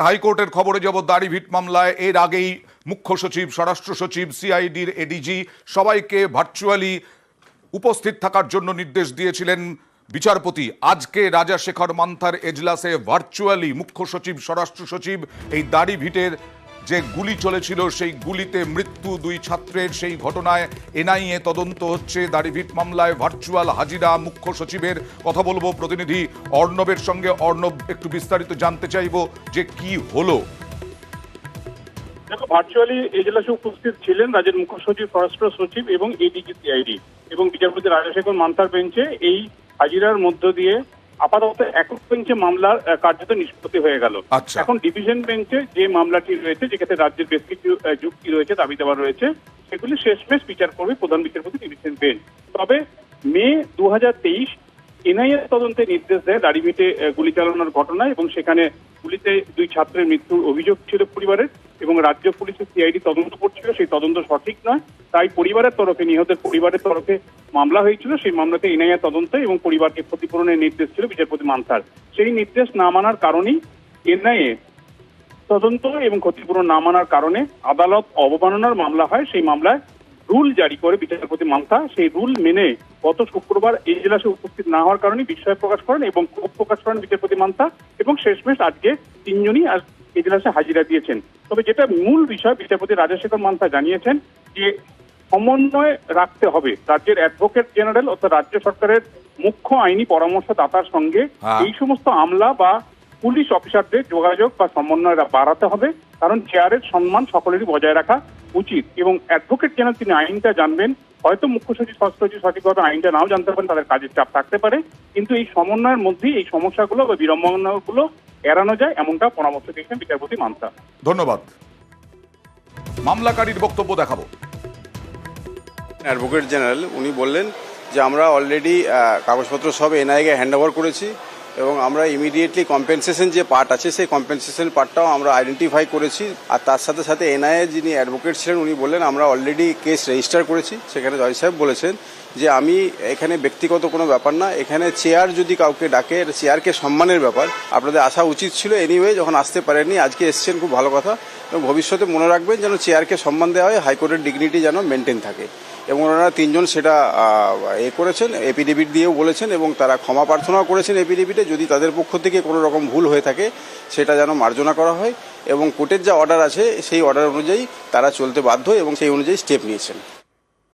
হাইকোর্টের খবরে যাব। দাড়িভিট মামলায় এর আগেই মুখ্য সচিব, স্বরাষ্ট্র সচিব, সিআইডির এডিজি সবাইকে ভার্চুয়ালি উপস্থিত থাকার জন্য নির্দেশ দিয়েছিলেন বিচারপতি। আজকে রাজাশেখর মান্থার এজলাসে ভার্চুয়ালি মুখ্য সচিব, স্বরাষ্ট্র সচিব এই দাড়িভিটের যে গুলি চলেছিল সেই গুলিতে মৃত্যু দুই ছাত্রের, সেই ঘটনায় এনআইএ তদন্ত হচ্ছে। দাড়িভিট মামলায় ভার্চুয়াল হাজিরা মুখ্য সচিবের। কথা বলবো প্রতিনিধি অর্ণবের সঙ্গে। অর্ণব, একটু বিস্তারিত জানতে চাইবো যে কি হলো। দেখো, ভার্চুয়ালি এজলাসে উপস্থিত ছিলেন রাজ্যের মুখ্য সচিব, স্বরাষ্ট্র সচিব এবং এডিজি সিআইডি এবং বিচারপতি রাজাশেখর মান্থার বেঞ্চে এই হাজিরার মধ্য দিয়ে আপাতত একক বেঞ্চে মামলার কার্যত নিষ্পত্তি হয়ে গেল। এখন ডিভিশন বেঞ্চে যে মামলাটি রয়েছে, যেক্ষেত্রে রাজ্যের বেশ কিছু যুক্তি রয়েছে, দাবি দেওয়া রয়েছে, সেগুলি শেষমেশ বিচার করবে প্রধান বিচারপতি ডিভিশন বেঞ্চ। তবে মে 2023 এনআইএ তদন্তে নির্দেশ দেয় দাড়িভিটে গুলি চালানোর ঘটনায়, এবং সেখানে গুলিতে দুই ছাত্রের মৃত্যুর অভিযোগ ছিল পরিবারের, এবং রাজ্য পুলিশের সিআইডি তদন্ত করছিল। সেই তদন্ত সঠিক নয়, তাই পরিবারের তরফে, নিহতের পরিবারের তরফে মামলা হয়েছিল। সেই মামলাতে এনআইএ তদন্ত এবং পরিবারকে ক্ষতিপূরণের নির্দেশ ছিল বিচারপতি মান্থার। সেই নির্দেশ না মানার কারণেই এনআইএ তদন্ত এবং ক্ষতিপূরণ না মানার কারণে আদালত অবমাননার মামলা হয়। সেই মামলায় রুল জারি করে বিচারপতি মান্থা। সেই রুল মেনে গত শুক্রবার এজলাসে উপস্থিত না হওয়ার কারণে বিস্ময় প্রকাশ করেন এবং ক্ষোভ প্রকাশ করেন বিচারপতি মান্থা, এবং শেষমেশ আজকে তিনজনই এজলাসে হাজিরা দিয়েছেন। তবে যেটা মূল বিষয়, বিচারপতি রাজাশেখর মান্থা জানিয়েছেন যে সমন্বয় রাখতে হবে রাজ্যের অ্যাডভোকেট জেনারেল অর্থাৎ রাজ্য সরকারের মুখ্য আইনি পরামর্শদাতার সঙ্গে এই সমস্ত আমলা বা পুলিশ অফিসারদের যোগাযোগ বা সমন্বয় বাড়াতে হবে, কারণ চেয়ারের সম্মান সকলেরই বজায় রাখা উচিত। এবং অ্যাডভোকেট জেনারেল তিনি আইনটা জানবেন, হয়তো মুখ্য সচিব, স্বরাষ্ট্র সচিব সঠিকভাবে আইনটা নাও জানতে পারেন, তাদের কাজের চাপ থাকতে পারে, কিন্তু এই সমন্বয়ের মধ্যেই এই সমস্যাগুলো বা বিড়ম্বনাগুলো এড়ানো যায়, এমনটা পরামর্শ দিয়েছেন বিচারপতি মান্থা। ধন্যবাদ। মামলাকারীর বক্তব্য দেখাবো। অ্যাডভোকেট জেনারেল উনি বললেন যে আমরা অলরেডি কাগজপত্র সব এনআইএকে হ্যান্ড ওভার করেছি, এবং আমরা ইমিডিয়েটলি কম্পেনসেশন যে পার্ট আছে সেই কম্পেনসেশন পার্টটাও আমরা আইডেন্টিফাই করেছি। আর তার সাথে সাথে এনআইএ যিনি অ্যাডভোকেট ছিলেন উনি বললেন আমরা অলরেডি কেস রেজিস্টার করেছি। সেখানে জজ সাহেব বলেছেন যে আমি এখানে ব্যক্তিগত কোনো ব্যাপার না, এখানে চেয়ার যদি কাউকে ডাকে, চেয়ারকে সম্মানের ব্যাপার, আপনাদের আসা উচিত ছিল। এনিওয়ে যখন আসতে পারেননি, আজকে এসছেন, খুব ভালো কথা, এবং ভবিষ্যতে মনে রাখবেন যেন চেয়ারকে সম্মান দেওয়া হয়, হাইকোর্টের ডিগনিটি যেন মেনটেন থাকে। এবং ওনারা তিনজন সেটা করেছেন, এপিডেভিট দিয়েও বলেছেন, এবং তারা ক্ষমা প্রার্থনাও করেছেন এপিডেভিটে। যদি তাদের পক্ষ থেকে কোনো রকম ভুল হয়ে থাকে সেটা যেন মার্জনা করা হয়, এবং কোর্টের যা অর্ডার আছে সেই অর্ডার অনুযায়ী তারা চলতে বাধ্য, এবং সেই অনুযায়ী স্টেপ নিয়েছেন।